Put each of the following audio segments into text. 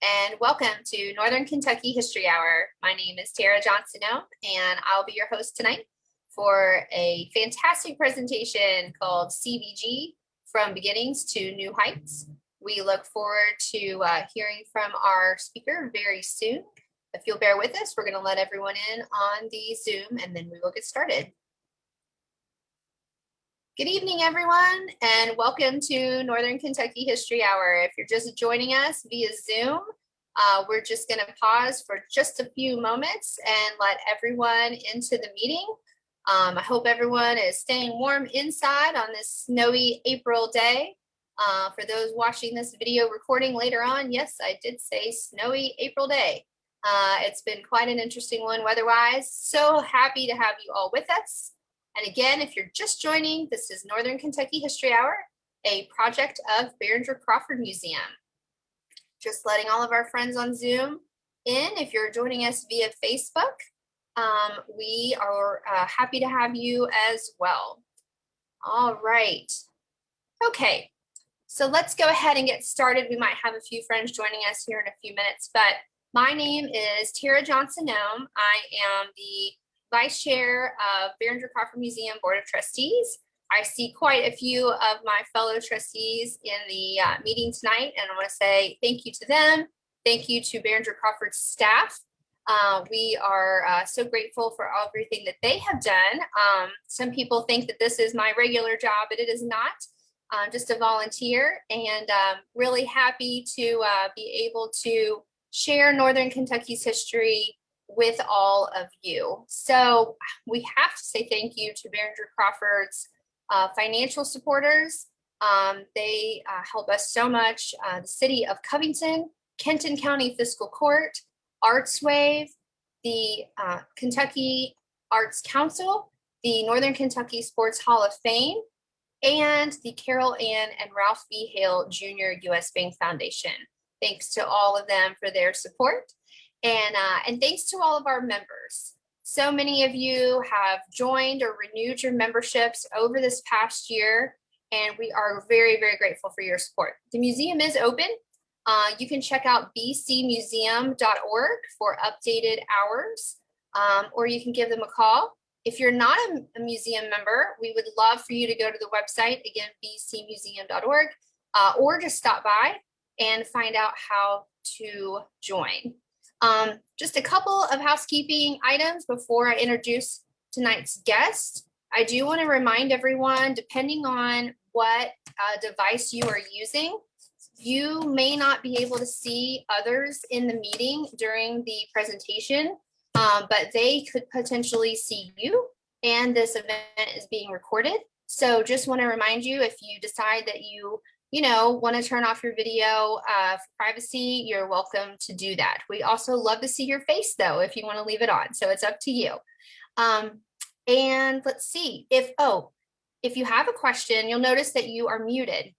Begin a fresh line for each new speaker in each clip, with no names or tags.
and welcome to Northern Kentucky History Hour. My name is Tara Johnson-Ohm, and I'll be your host tonight for a fantastic presentation called CVG, From Beginnings to New Heights. We look forward to hearing from our speaker very soon. If you'll bear with us, we're going to let everyone in on the Zoom, and then we will get started. Good evening, everyone, and welcome to Northern Kentucky History Hour. If you're just joining us via Zoom, we're just going to pause for just a few moments and let everyone into the meeting. I hope everyone is staying warm inside on this snowy April day. For those watching this video recording later on, yes, I did say snowy April day. It's been quite an interesting one weather-wise. So happy to have you all with us. And again, if you're just joining, this is Northern Kentucky History Hour, a project of Behringer-Crawford Museum. Just letting all of our friends on Zoom in. If you're joining us via Facebook, we are happy to have you as well. All right. Okay, so let's go ahead and get started. We might have a few friends joining us here in a few minutes, but my name is Tara Johnson-Ohm. I am the Vice Chair of Behringer-Crawford Museum Board of Trustees. I see quite a few of my fellow trustees in the meeting tonight, and I want to say thank you to them. Thank you to Behringer-Crawford's staff. We are so grateful for everything that they have done. Some people think that this is my regular job, but it is not. I'm just a volunteer, and really happy to be able to share Northern Kentucky's history with all of you. So we have to say thank you to Behringer-Crawford's financial supporters. They help us so much. The City of Covington, Kenton County Fiscal Court, ArtsWave, the Kentucky Arts Council, the Northern Kentucky Sports Hall of Fame, and the Carol Ann and Ralph B. Hale Jr. U.S. Bank Foundation. Thanks to all of them for their support. And thanks to all of our members. So many of you have joined or renewed your memberships over this past year, and we are very, very grateful for your support. The museum is open. You can check out bcmuseum.org for updated hours, or you can give them a call. If you're not a museum member, we would love for you to go to the website, again, bcmuseum.org, or just stop by and find out how to join. Just a couple of housekeeping items before I introduce tonight's guest. I do want to remind everyone, depending on what device you are using, you may not be able to see others in the meeting during the presentation, but they could potentially see you, and this event is being recorded. So just want to remind you, if you decide that you want to turn off your video for privacy, you're welcome to do that. We also love to see your face, though, if you want to leave it on. So it's up to you. And let's see, if you have a question, you'll notice that you are muted.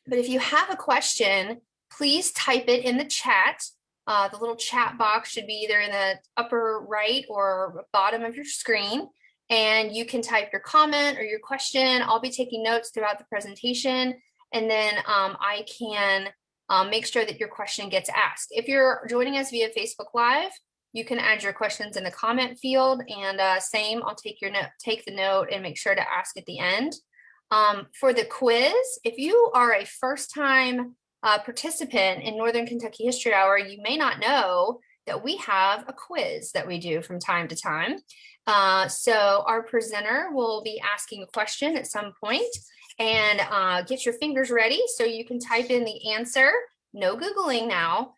But if you have a question, please type it in the chat. The little chat box should be either in the upper right or bottom of your screen. And you can type your comment or your question. I'll be taking notes throughout the presentation. And then I can make sure that your question gets asked. If you're joining us via Facebook Live, you can add your questions in the comment field, and same, I'll take the note and make sure to ask at the end. For the quiz, if you are a first-time participant in Northern Kentucky History Hour, you may not know that we have a quiz that we do from time to time. So our presenter will be asking a question at some point. And get your fingers ready so you can type in the answer. No Googling now.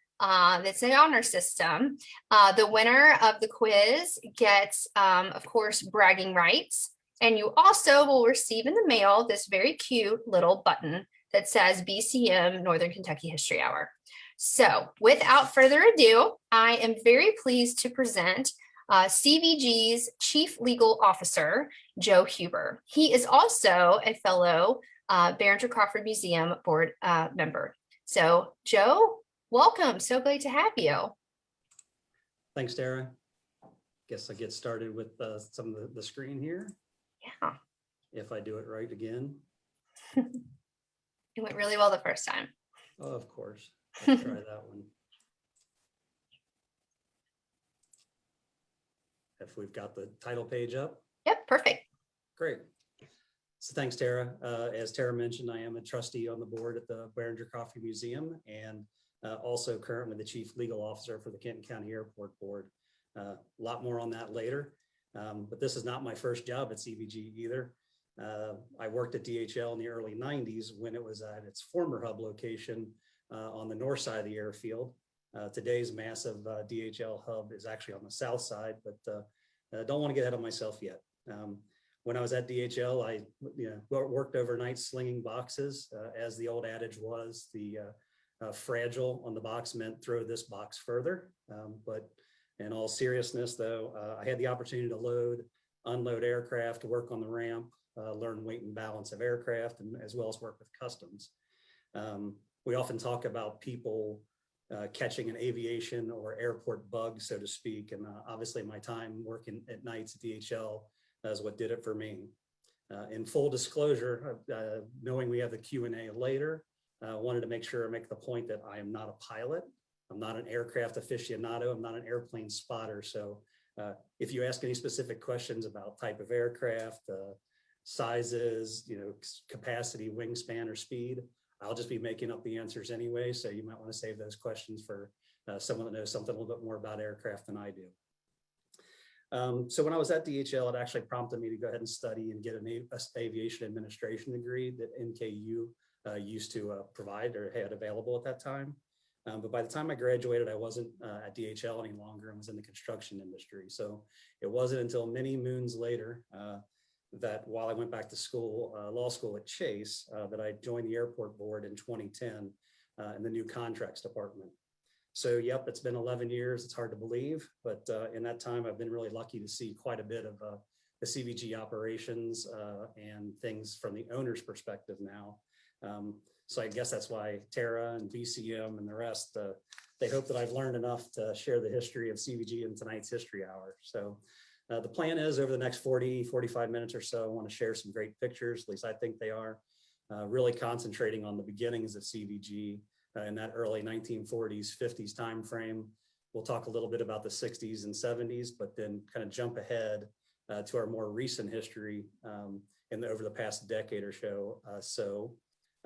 It's an honor system. The winner of the quiz gets, of course, bragging rights. And you also will receive in the mail this very cute little button that says BCM Northern Kentucky History Hour. So without further ado, I am very pleased to present CVG's Chief Legal Officer, Joe Huber. He is also a fellow Behringer-Crawford Museum Board member. So Joe, welcome. So glad to have you.
Thanks, Tara. Guess I get started with some of the screen here.
Yeah.
If I do it right again.
It went really well the first time.
Oh, of course. Let's try that one. if we've got the title page up.
Yep, perfect.
Great. So thanks, Tara. As Tara mentioned, I am a trustee on the board at the Behringer-Crawford Museum and also currently the chief legal officer for the Kenton County Airport Board. A lot more on that later, but this is not my first job at CVG either. I worked at DHL in the early 90s when it was at its former hub location on the north side of the airfield. Today's massive DHL hub is actually on the south side, but don't want to get ahead of myself yet. When I was at DHL, I worked overnight slinging boxes. As the old adage was, the fragile on the box meant throw this box further. But in all seriousness, though, I had the opportunity to load, unload aircraft, work on the ramp, learn weight and balance of aircraft, and as well as work with customs. We often talk about people catching an aviation or airport bug, so to speak. And obviously my time working at nights at DHL is what did it for me. In full disclosure, knowing we have the Q&A later, wanted to make sure I make the point that I am not a pilot. I'm not an aircraft aficionado. I'm not an airplane spotter. So if you ask any specific questions about type of aircraft, sizes, capacity, wingspan, or speed, I'll just be making up the answers anyway. So you might want to save those questions for someone that knows something a little bit more about aircraft than I do. So when I was at DHL, it actually prompted me to go ahead and study and get an aviation administration degree that NKU used to provide or had available at that time. But by the time I graduated, I wasn't at DHL any longer and was in the construction industry. So it wasn't until many moons later that while I went back to school, law school at Chase, that I joined the airport board in 2010 in the new contracts department. So, yep, it's been 11 years. It's hard to believe, but in that time, I've been really lucky to see quite a bit of the CVG operations and things from the owner's perspective now. So I guess that's why Tara and BCM and the rest, they hope that I've learned enough to share the history of CVG in tonight's history hour. So the plan is over the next 45 minutes or so, I want to share some great pictures, at least I think they are, really concentrating on the beginnings of CVG in that early 1940s, 50s timeframe. We'll talk a little bit about the 60s and 70s, but then kind of jump ahead to our more recent history over the past decade or so.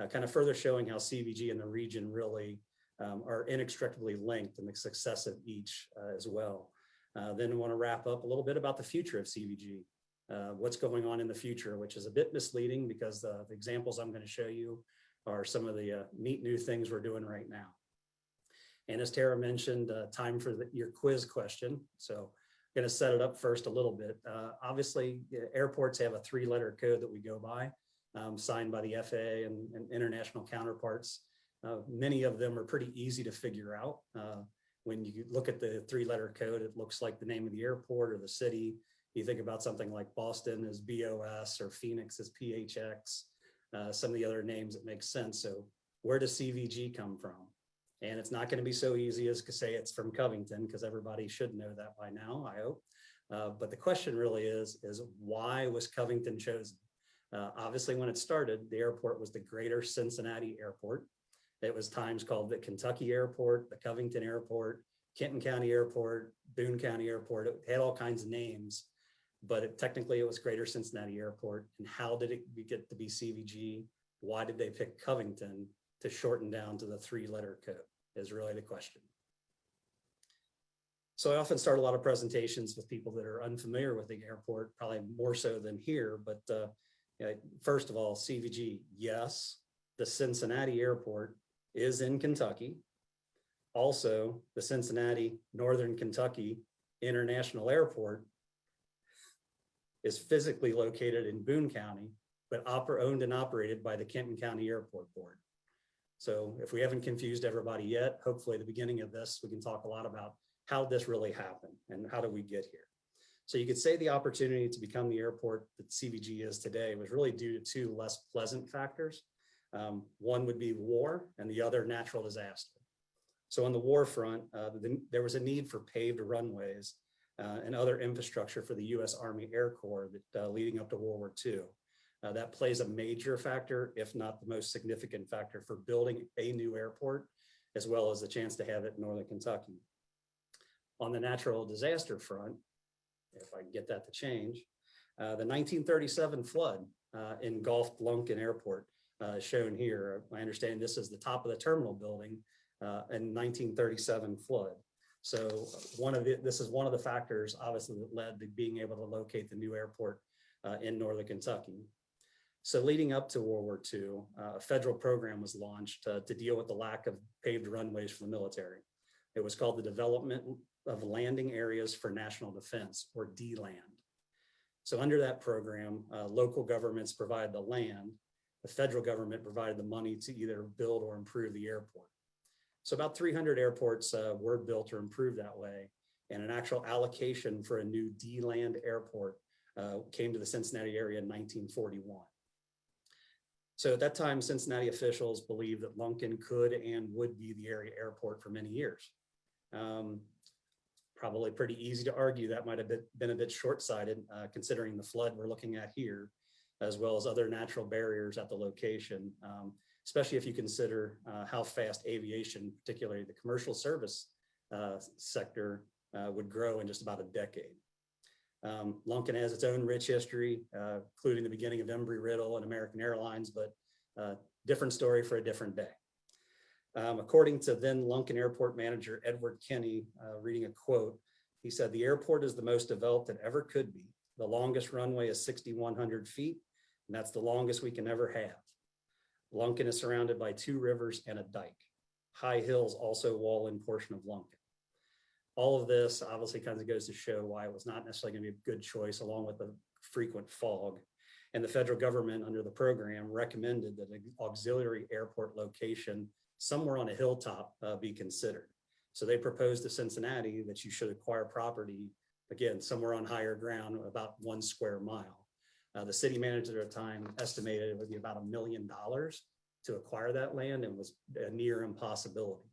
Kind of further showing how CVG and the region really are inextricably linked and the success of each as well. Then I want to wrap up a little bit about the future of CVG, what's going on in the future, which is a bit misleading because the examples I'm going to show you are some of the neat new things we're doing right now. And as Tara mentioned, time for your quiz question. So I'm going to set it up first a little bit. Obviously, airports have a 3-letter code that we go by, signed by the FAA and international counterparts. Many of them are pretty easy to figure out. When you look at the 3-letter code, it looks like the name of the airport or the city. You think about something like Boston as BOS or Phoenix as PHX. Some of the other names that make sense. So where does CVG come from? And it's not going to be so easy as to say it's from Covington, because everybody should know that by now, I hope. But the question really is why was Covington chosen? Obviously, when it started, the airport was the Greater Cincinnati Airport. It was times called the Kentucky Airport, the Covington Airport, Kenton County Airport, Boone County Airport. It had all kinds of names. But technically it was Greater Cincinnati Airport. And how did it get to be CVG? Why did they pick Covington to shorten down to the 3-letter code is really the question. So I often start a lot of presentations with people that are unfamiliar with the airport, probably more so than here. But first of all, CVG, yes, the Cincinnati Airport is in Kentucky. Also, the Cincinnati Northern Kentucky International Airport is physically located in Boone County, but owned and operated by the Kenton County Airport Board. So if we haven't confused everybody yet, hopefully at the beginning of this, we can talk a lot about how this really happened and how did we get here. So you could say the opportunity to become the airport that CVG is today was really due to 2 less pleasant factors. One would be war and the other natural disaster. So on the war front, there was a need for paved runways and other infrastructure for the U.S. Army Air Corps that leading up to World War II. That plays a major factor, if not the most significant factor, for building a new airport, as well as the chance to have it in Northern Kentucky. On the natural disaster front, if I can get that to change. The 1937 flood engulfed Lunken Airport, shown here. I understand this is the top of the terminal building in 1937 flood. So this is one of the factors, obviously, that led to being able to locate the new airport in northern Kentucky. So leading up to World War II, a federal program was launched to deal with the lack of paved runways for the military. It was called the Development of Landing Areas for National Defense, or DLAND. So under that program, local governments provided the land, the federal government provided the money to either build or improve the airport. So about 300 airports were built or improved that way, and an actual allocation for a new DLAND airport came to the Cincinnati area in 1941. So at that time, Cincinnati officials believed that Lunken could and would be the area airport for many years. Probably pretty easy to argue that might have been a bit short-sighted, considering the flood we're looking at here, as well as other natural barriers at the location, especially if you consider how fast aviation, particularly the commercial service sector, would grow in just about a decade. Lunken has its own rich history, including the beginning of Embry-Riddle and American Airlines, but different story for a different day. According to then Lunken Airport manager Edward Kinney, reading a quote, he said, "The airport is the most developed it ever could be. The longest runway is 6,100 feet, and that's the longest we can ever have. Lunken is surrounded by 2 rivers and a dike. High hills also wall in portion of Lunken." All of this obviously kind of goes to show why it was not necessarily going to be a good choice, along with the frequent fog. And the federal government under the program recommended that an auxiliary airport location somewhere on a hilltop be considered. So they proposed to Cincinnati that you should acquire property, again, somewhere on higher ground, about 1 square mile. The city manager at the time estimated it would be about $1 million to acquire that land, and was a near impossibility.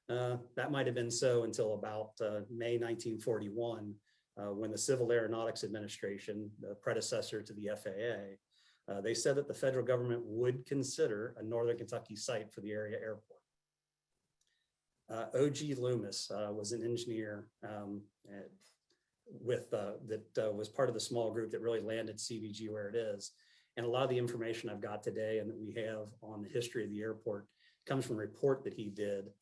That might have been so until about May 1941, when the Civil Aeronautics Administration, the predecessor to the FAA, they said that the federal government would consider a northern Kentucky site for the area airport. O.G. Loomis was an engineer that was part of the small group that really landed CVG where it is. And a lot of the information I've got today and that we have on the history of the airport comes from a report that he did,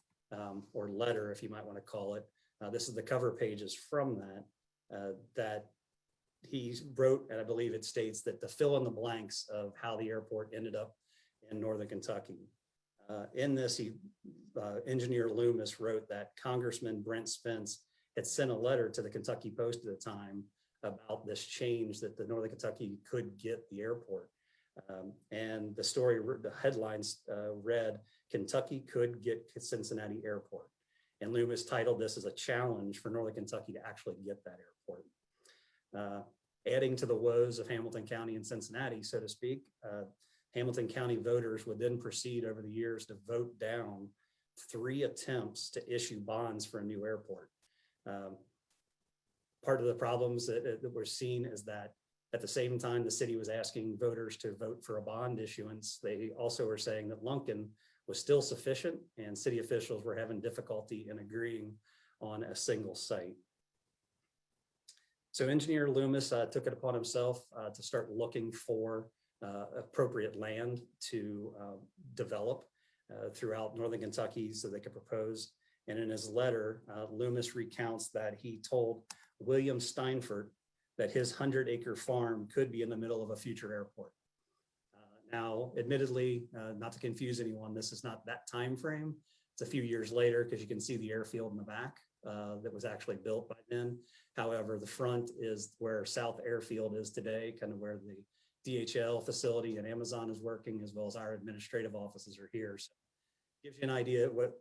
or letter, if you might want to call it. This is the cover pages from that he wrote, and I believe it states that to fill in the blanks of how the airport ended up in northern Kentucky. In this, engineer Loomis wrote that Congressman Brent Spence had sent a letter to the Kentucky Post at the time about this change that the northern Kentucky could get the airport. And the story, the headlines read, "Kentucky could get Cincinnati Airport." And Loomis titled this as a challenge for northern Kentucky to actually get that airport. Adding to the woes of Hamilton County and Cincinnati, so to speak, Hamilton County voters would then proceed over the years to vote down 3 attempts to issue bonds for a new airport. Part of the problems that we're seeing is that at the same time the city was asking voters to vote for a bond issuance, they also were saying that Lunken was still sufficient, and city officials were having difficulty in agreeing on a single site. So engineer Loomis took it upon himself to start looking for appropriate land to develop throughout northern Kentucky so they could propose. And in his letter, Loomis recounts that he told William Steinfort that his 100-acre farm could be in the middle of a future airport. Now, admittedly, not to confuse anyone, this is not that time frame. It's a few years later, because you can see the airfield in the back that was actually built by then. However, the front is where South Airfield is today, kind of where the DHL facility and Amazon is working, as well as our administrative offices are here. So gives you an idea what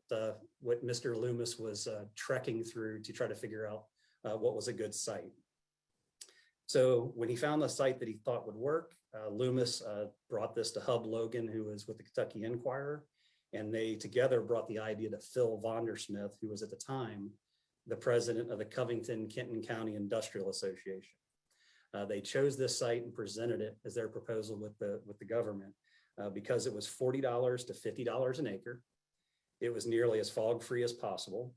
Mr. Loomis was trekking through to try to figure out what was a good site. So when he found the site that he thought would work, Loomis brought this to Hub Logan, who was with the Kentucky Enquirer, and they together brought the idea to Phil Vondersmith, who was at the time the president of the Kenton County Industrial Association. They chose this site and presented it as their proposal with the government because it was $40 to $50 an acre. It was nearly as fog-free as possible,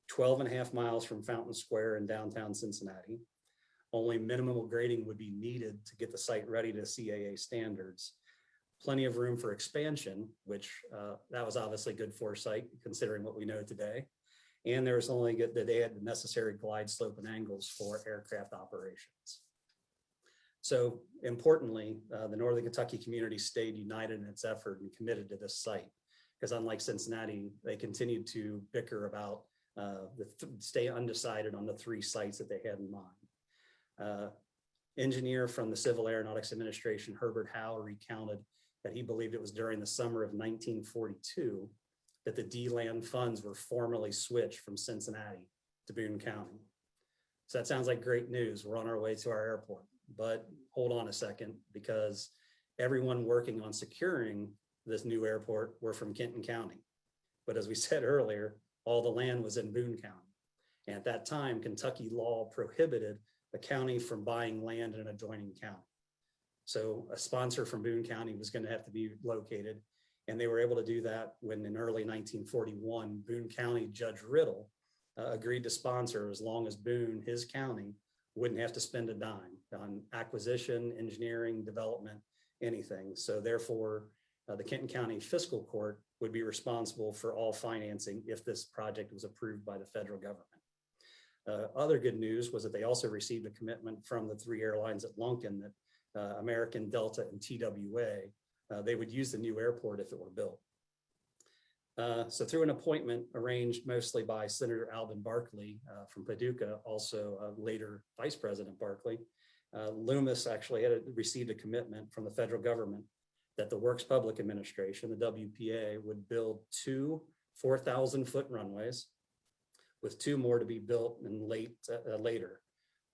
12.5 miles from Fountain Square in downtown Cincinnati. Only minimal grading would be needed to get the site ready to CAA standards. Plenty of room for expansion, which that was obviously good foresight considering what we know today. And there was only good that they had the necessary glide slope and angles for aircraft operations. So importantly, the Northern Kentucky community stayed united in its effort and committed to this site, because unlike Cincinnati, they continued to bicker about stay undecided on the 3 sites that they had in mind. Engineer from the Civil Aeronautics Administration, Herbert Howe, recounted that he believed it was during the summer of 1942 that the D-land funds were formally switched from Cincinnati to Boone County. So that sounds like great news. We're on our way to our airport, but hold on a second, because everyone working on securing this new airport were from Kenton County. But as we said earlier, all the land was in Boone County. And at that time, Kentucky law prohibited the county from buying land in an adjoining county. So a sponsor from Boone County was going to have to be located. And they were able to do that when in early 1941, Boone County Judge Riddle agreed to sponsor as long as Boone, his county, wouldn't have to spend a dime on acquisition, engineering, development, anything. So therefore, the Kenton County Fiscal Court would be responsible for all financing if this project was approved by the federal government. Other good news was that they also received a commitment from the 3 airlines at Lunken that American, Delta, and TWA, they would use the new airport if it were built. So through an appointment arranged mostly by Senator Alvin Barkley from Paducah, also later Vice President Barkley, Loomis actually had received a commitment from the federal government that the Works Public Administration, the WPA, would build 2 4,000-foot runways, with 2 more to be built in later.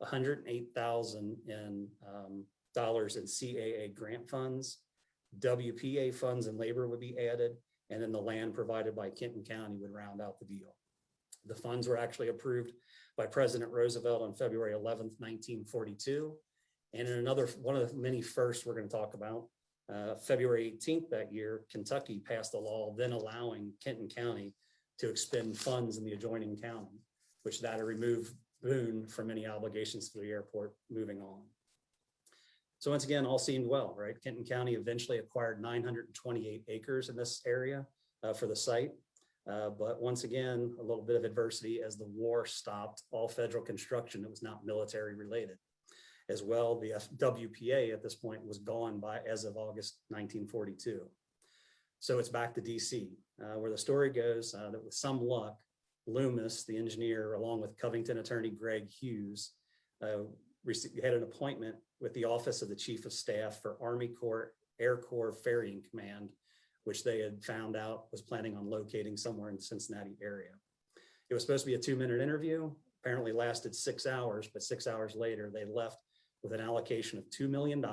$108,000 in CAA grant funds, WPA funds and labor would be added, and then the land provided by Kenton County would round out the deal. The funds were actually approved by President Roosevelt on February 11th, 1942. And in another one of the many firsts we're going to talk about, February 18th that year, Kentucky passed a law then allowing Kenton County to expend funds in the adjoining county, which that removed Boone from any obligations to the airport moving on. So once again, all seemed well, right? Kenton County eventually acquired 928 acres in this area for the site. But once again, a little bit of adversity as the war stopped all federal construction that was not military related. As well, the WPA at this point was gone by as of August 1942. So it's back to DC, where the story goes that with some luck, Loomis, the engineer, along with Covington attorney Greg Hughes, had an appointment with the Office of the Chief of Staff for Army Corps Air Corps Ferrying Command, which they had found out was planning on locating somewhere in the Cincinnati area. It was supposed to be a 2-minute interview, apparently lasted 6 hours, but 6 hours later, they left with an allocation of $2 million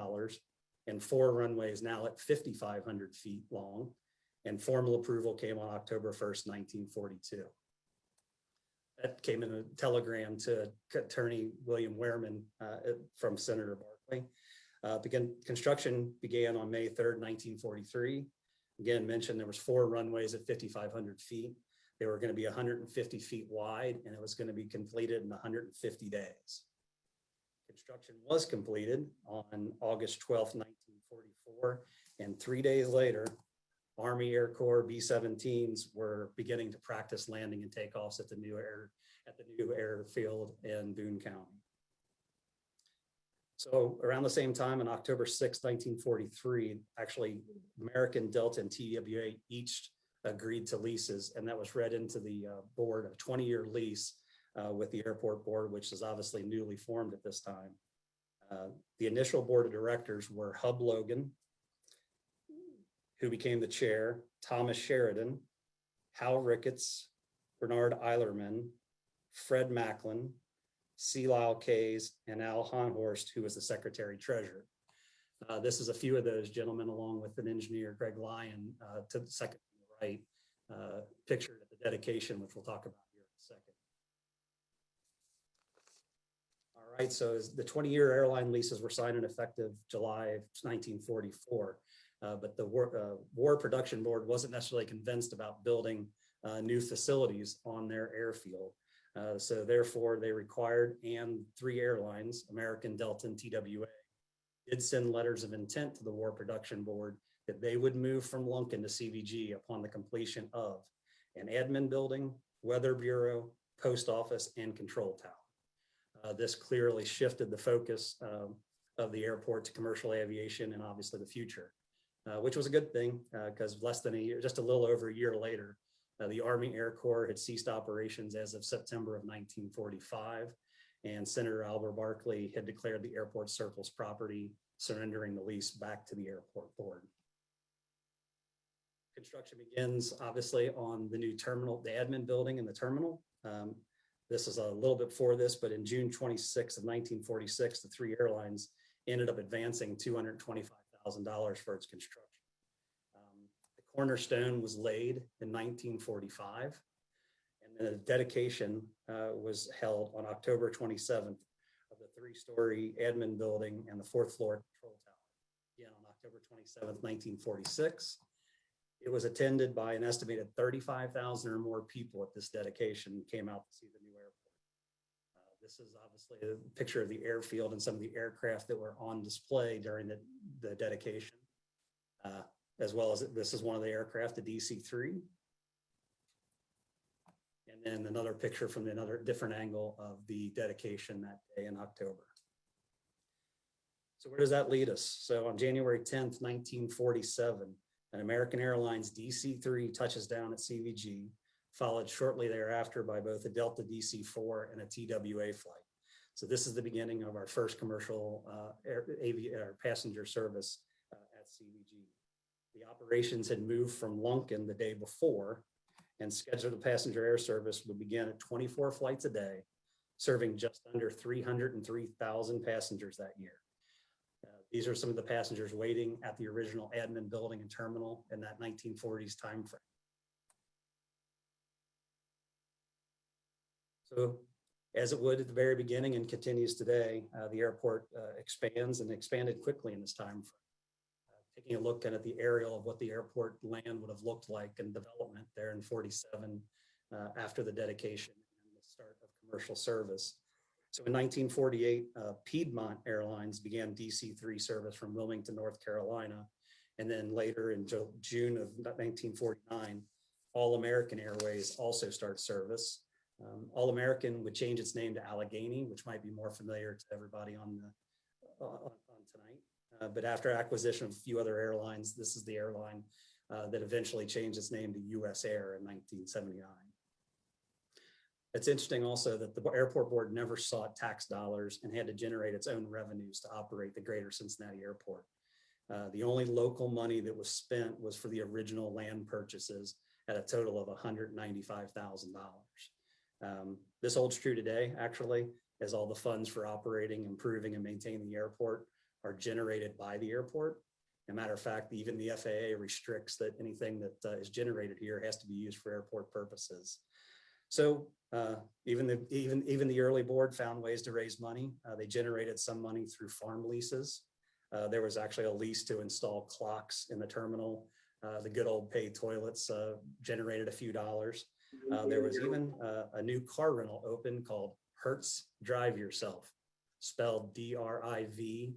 and 4 runways now at 5,500 feet long, and formal approval came on October 1st, 1942. That came in a telegram to attorney William Wehrman from Senator Barkley. Construction began on May 3rd, 1943. Again, mentioned there was 4 runways at 5,500 feet. They were going to be 150 feet wide, and it was going to be completed in 150 days. Construction was completed on August 12th, 1944, and 3 days later, Army Air Corps B-17s were beginning to practice landing and takeoffs at the new airfield in Boone County. So around the same time, on October 6, 1943, actually American, Delta, and TWA each agreed to leases, and that was read into the board, a 20-year lease with the airport board, which is obviously newly formed at this time. The initial board of directors were Hub Logan, who became the chair, Thomas Sheridan, Hal Ricketts, Bernard Eilerman, Fred Macklin, C. Lyle Kays, and Al Honhorst, who was the secretary treasurer. This is a few of those gentlemen, along with an engineer, Greg Lyon, to the second from the right, pictured at the dedication, which we'll talk about here in a second. All right, so the 20-year airline leases were signed and effective July of 1944. But the War Production Board wasn't necessarily convinced about building new facilities on their airfield. So therefore, they required, and 3 airlines, American, Delta, and TWA, did send letters of intent to the War Production Board that they would move from Lunken to CVG upon the completion of an admin building, weather bureau, post office, and control tower. This clearly shifted the focus of the airport to commercial aviation and obviously the future, which was a good thing because less than a year, just a little over a year later, the Army Air Corps had ceased operations as of September of 1945, and Senator Albert Barkley had declared the airport surplus property, surrendering the lease back to the airport board. Construction begins obviously on the new terminal, the admin building and the terminal. This is a little bit before this, but in June 26 of 1946, the 3 airlines ended up advancing $225,000 for its construction. The cornerstone was laid in 1945, and then a dedication was held on October 27th of the 3-story admin building and the 4th floor control tower. Again, on October 27th, 1946. It was attended by an estimated 35,000 or more people at this dedication who came out to see the new airport. This is obviously a picture of the airfield and some of the aircraft that were on display during the dedication, as well as this is one of the aircraft, the DC-3. And then another picture from another different angle of the dedication that day in October. So where does that lead us? So on January 10th, 1947, an American Airlines DC-3 touches down at CVG, followed shortly thereafter by both a Delta DC-4 and a TWA flight. So this is the beginning of our first commercial passenger service at CVG. The operations had moved from Lunken the day before, and scheduled passenger air service would begin at 24 flights a day, serving just under 303,000 passengers that year. These are some of the passengers waiting at the original admin building and terminal in that 1940s timeframe. So as it would at the very beginning and continues today, the airport expands and expanded quickly in this time frame. Taking a look at the aerial of what the airport land would have looked like in development there in 47 after the dedication and the start of commercial service. So in 1948, Piedmont Airlines began DC-3 service from Wilmington, North Carolina. And then later in June of 1949, All American Airways also starts service. All American would change its name to Allegheny, which might be more familiar to everybody on tonight. But after acquisition of a few other airlines, this is the airline that eventually changed its name to US Air in 1979. It's interesting also that the airport board never sought tax dollars and had to generate its own revenues to operate the greater Cincinnati airport. The only local money that was spent was for the original land purchases at a total of $195,000. This holds true today, actually, as all the funds for operating, improving, and maintaining the airport are generated by the airport. As a matter of fact, even the FAA restricts that anything that is generated here has to be used for airport purposes. So even the early board found ways to raise money. They generated some money through farm leases. There was actually a lease to install clocks in the terminal. The good old pay toilets generated a few dollars. There was even a new car rental open called Hertz Drive Yourself, spelled DRIVURSELF.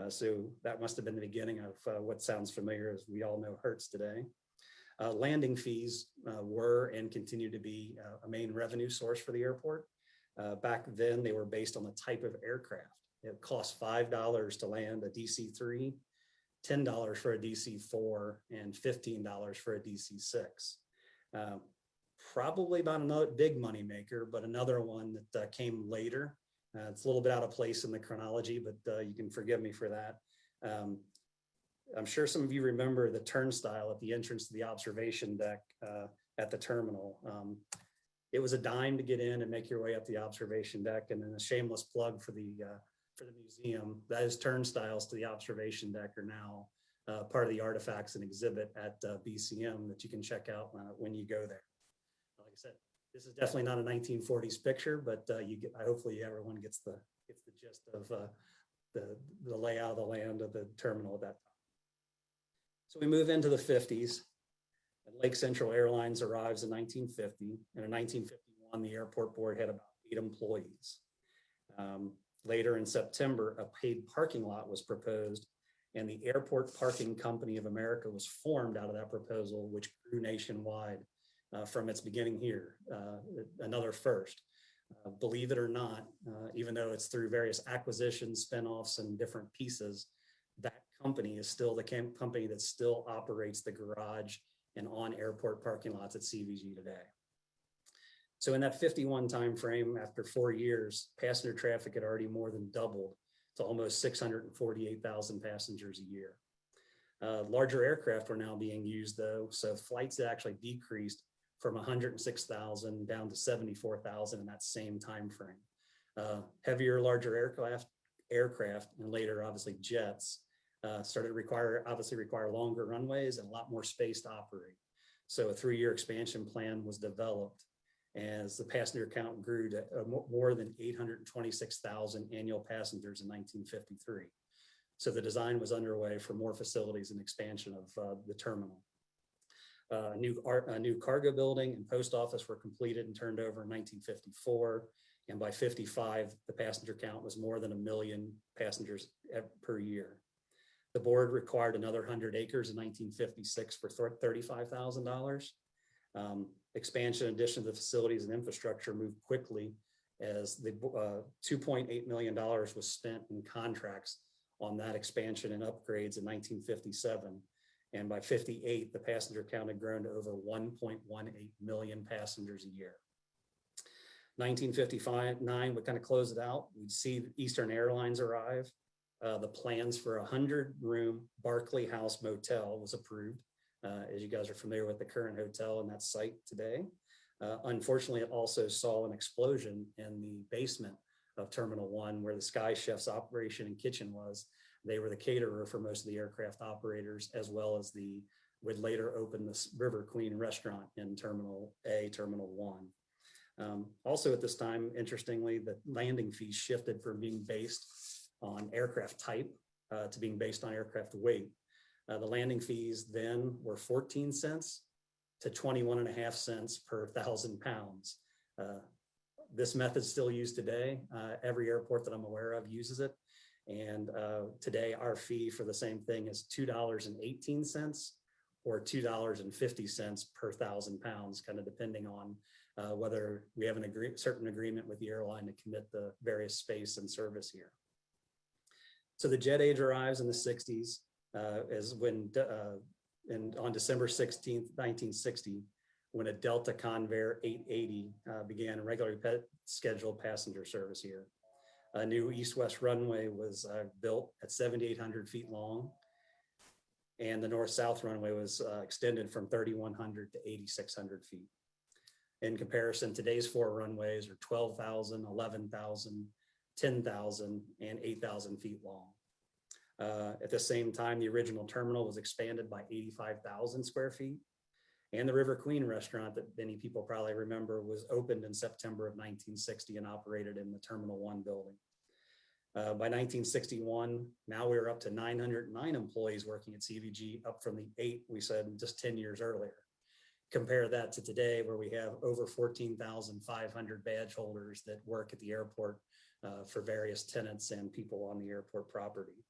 So that must have been the beginning of what sounds familiar as we all know Hertz today. Landing fees were and continue to be a main revenue source for the airport. Back then, they were based on the type of aircraft. It cost $5 to land a DC-3, $10 for a DC-4, and $15 for a DC-6. Probably about another big money maker, but another one that came later. It's a little bit out of place in the chronology, but you can forgive me for that. I'm sure some of you remember the turnstile at the entrance to the observation deck at the terminal. It was a dime to get in and make your way up the observation deck, and then a shameless plug for the museum. Those turnstiles to the observation deck are now part of the artifacts and exhibit at BCM that you can check out when you go there. Like I said, this is definitely not a 1940s picture, but hopefully everyone gets the gist of the layout of the land of the terminal at that time. So we move into the 50s. Lake Central Airlines arrives in 1950, and in 1951, the airport board had about 8 employees. Later in September, a paid parking lot was proposed, and the Airport Parking Company of America was formed out of that proposal, which grew nationwide from its beginning here, another first. Believe it or not, even though it's through various acquisitions, spinoffs, and different pieces, that company is still the company that still operates the garage and on airport parking lots at CVG today. So in that 51 timeframe, after 4 years, passenger traffic had already more than doubled to almost 648,000 passengers a year. Larger aircraft were now being used though, so flights had actually decreased from 106,000 down to 74,000 in that same timeframe. Heavier, larger aircraft, and later obviously jets, started to require longer runways and a lot more space to operate. So a 3-year expansion plan was developed as the passenger count grew to more than 826,000 annual passengers in 1953. So the design was underway for more facilities and expansion of the terminal. A new cargo building and post office were completed and turned over in 1954. And by 55, the passenger count was more than 1 million passengers per year. The board required another 100 acres in 1956 for $35,000. Expansion, addition to the facilities and infrastructure moved quickly as the $2.8 million was spent in contracts on that expansion and upgrades in 1957. And by 58, the passenger count had grown to over 1.18 million passengers a year. 1959 would kind of close it out. We'd see Eastern Airlines arrive. The plans for a 100-room Barkley House Motel was approved. As you guys are familiar with the current hotel and that site today. Unfortunately, it also saw an explosion in the basement of Terminal 1 where the Sky Chef's operation and kitchen was. They were the caterer for most of the aircraft operators, as well as would later open the River Queen restaurant in Terminal A, Terminal 1. Also at this time, interestingly, the landing fees shifted from being based on aircraft type to being based on aircraft weight. The landing fees then were 14 cents to 21.5 cents per 1,000 pounds. This method is still used today. Every airport that I'm aware of uses it. And today our fee for the same thing is $2.18 or $2.50 per 1,000 pounds, kind of depending on whether we have certain agreement with the airline to commit the various space and service here. So the jet age arrives in the 60s. Is when on December 16th, 1960, when a Delta Convair 880 began regularly scheduled passenger service here. A new east-west runway was built at 7,800 feet long, and the north-south runway was extended from 3,100 to 8,600 feet. In comparison, today's 4 runways are 12,000, 11,000, 10,000, and 8,000 feet long. At the same time, the original terminal was expanded by 85,000 square feet. And the River Queen restaurant that many people probably remember was opened in September of 1960 and operated in the Terminal 1 building. By 1961, now we were up to 909 employees working at CVG, up from the 8 we said just 10 years earlier. Compare that to today, where we have over 14,500 badge holders that work at the airport for various tenants and people on the airport property.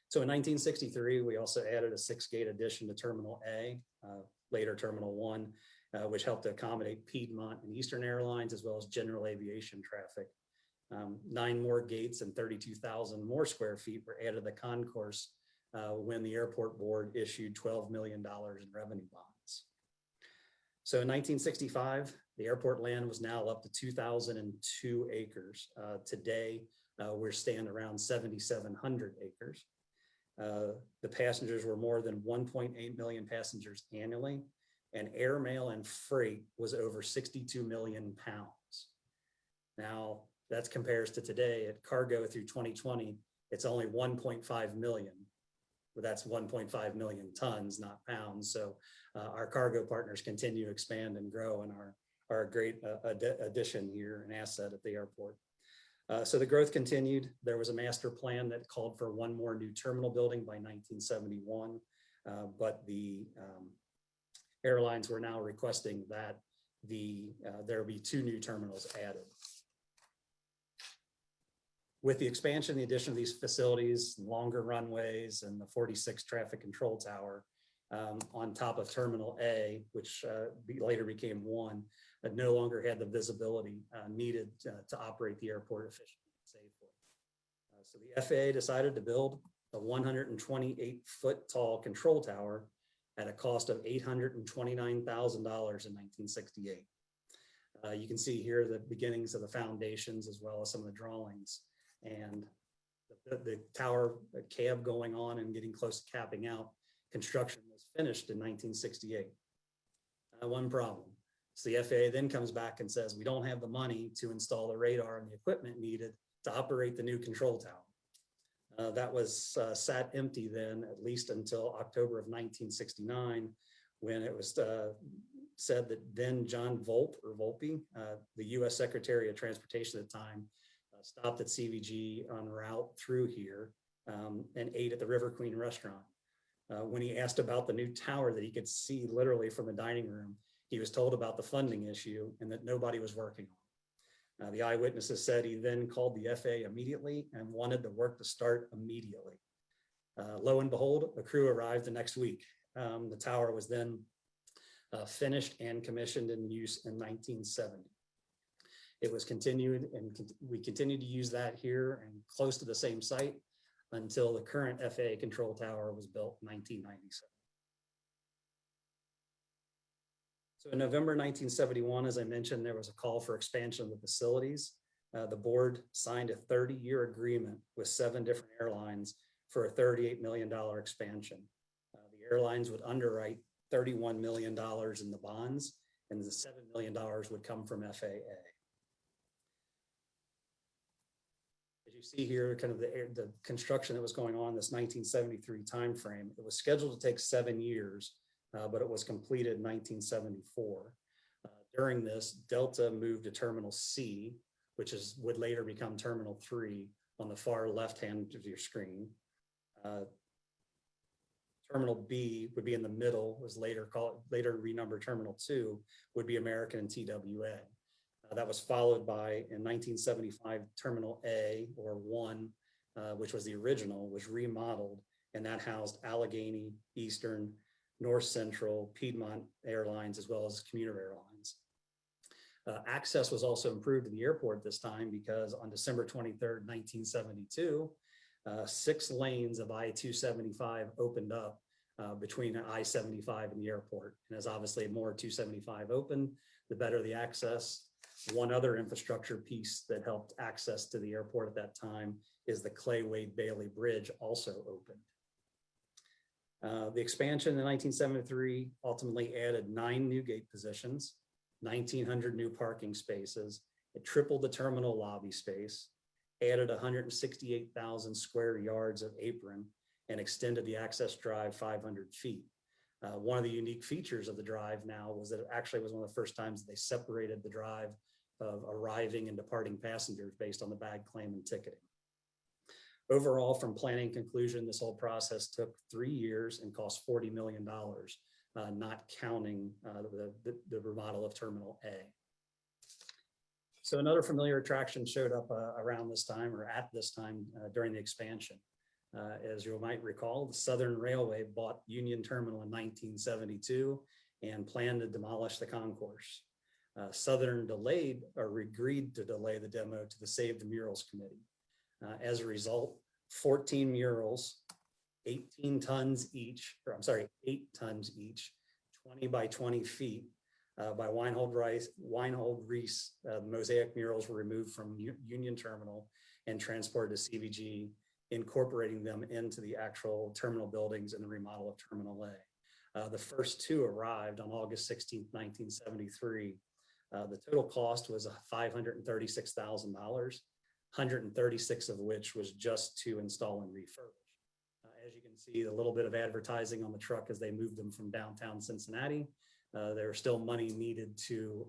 So in 1963, we also added a 6-gate addition to Terminal A, later Terminal 1, which helped to accommodate Piedmont and Eastern Airlines, as well as general aviation traffic. 9 more gates and 32,000 more square feet were added to the concourse when the airport board issued $12 million in revenue bonds. So in 1965, the airport land was now up to 2,002 acres. Today, we're standing around 7,700 acres. The passengers were more than 1.8 million passengers annually, and air, mail, and freight was over 62 million pounds. Now, that compares to today at cargo through 2020, it's only 1.5 million. But that's 1.5 million tons, not pounds. So our cargo partners continue to expand and grow and are a great addition here, an asset at the airport. So the growth continued. There was a master plan that called for 1 more new terminal building by 1971, but the airlines were now requesting that there be 2 new terminals added. With the expansion, the addition of these facilities, longer runways, and the 46 traffic control tower on top of Terminal A, which later became 1, that no longer had the visibility needed to operate the airport efficiently and safely. So the FAA decided to build a 128-foot tall control tower at a cost of $829,000 in 1968. You can see here the beginnings of the foundations as well as some of the drawings. And the tower cab going on and getting close to capping out. Construction was finished in 1968. One problem. So the FAA then comes back and says, we don't have the money to install the radar and the equipment needed to operate the new control tower. That was sat empty then, at least until October of 1969, when it was said that then John Volpe, the U.S. Secretary of Transportation at the time, stopped at CVG en route through here and ate at the River Queen restaurant. When he asked about the new tower that he could see literally from the dining room, he was told about the funding issue and that nobody was working on it. The eyewitnesses said he then called the FAA immediately and wanted the work to start immediately. Lo and behold, a crew arrived the next week. The tower was then finished and commissioned in use in 1970. It was continued, and we continued to use that here and close to the same site until the current FAA control tower was built in 1997. So in November 1971, as I mentioned, there was a call for expansion of the facilities. The board signed a 30-year agreement with 7 different airlines for a $38 million expansion. The airlines would underwrite $31 million in the bonds, and the $7 million would come from FAA. As you see here, kind of the construction that was going on in this 1973 timeframe, it was scheduled to take 7 years, but it was completed in 1974. During this, Delta moved to Terminal C, which would later become Terminal 3 on the far left-hand of your screen. Terminal B would be in the middle, was later renumbered Terminal 2, would be American and TWA. That was followed by, in 1975, Terminal A, or 1, which was the original, was remodeled, and that housed Allegheny, Eastern, North Central, Piedmont Airlines, as well as commuter airlines. Access was also improved to the airport this time because on December 23rd, 1972, 6 lanes of I-275 opened up between I-75 and the airport. And as obviously more 275 open, the better the access. One other infrastructure piece that helped access to the airport at that time is the Clay Wade Bailey Bridge, also opened. The expansion in 1973 ultimately added 9 new gate positions, 1,900 new parking spaces. It tripled the terminal lobby space, added 168,000 square yards of apron, and extended the access drive 500 feet. One of the unique features of the drive now was that it actually was one of the first times they separated the drive of arriving and departing passengers based on the bag claim and ticketing. Overall, from planning conclusion, this whole process took 3 years and cost $40 million, not counting the remodel of Terminal A. So another familiar attraction showed up around this time, or at this time during the expansion. As you might recall, the Southern Railway bought Union Terminal in 1972 and planned to demolish the concourse. Southern delayed or agreed to delay the demo to the Save the Murals Committee. As a result, 14 murals, 8 tons each, 20 by 20 feet by Weinhold Reese. Mosaic murals were removed from Union Terminal and transported to CVG, incorporating them into the actual terminal buildings and the remodel of Terminal A. The first 2 arrived on August 16, 1973. The total cost was $536,000, 136 of which was just to install and refurbish. As you can see, a little bit of advertising on the truck as they moved them from downtown Cincinnati. There was still money needed to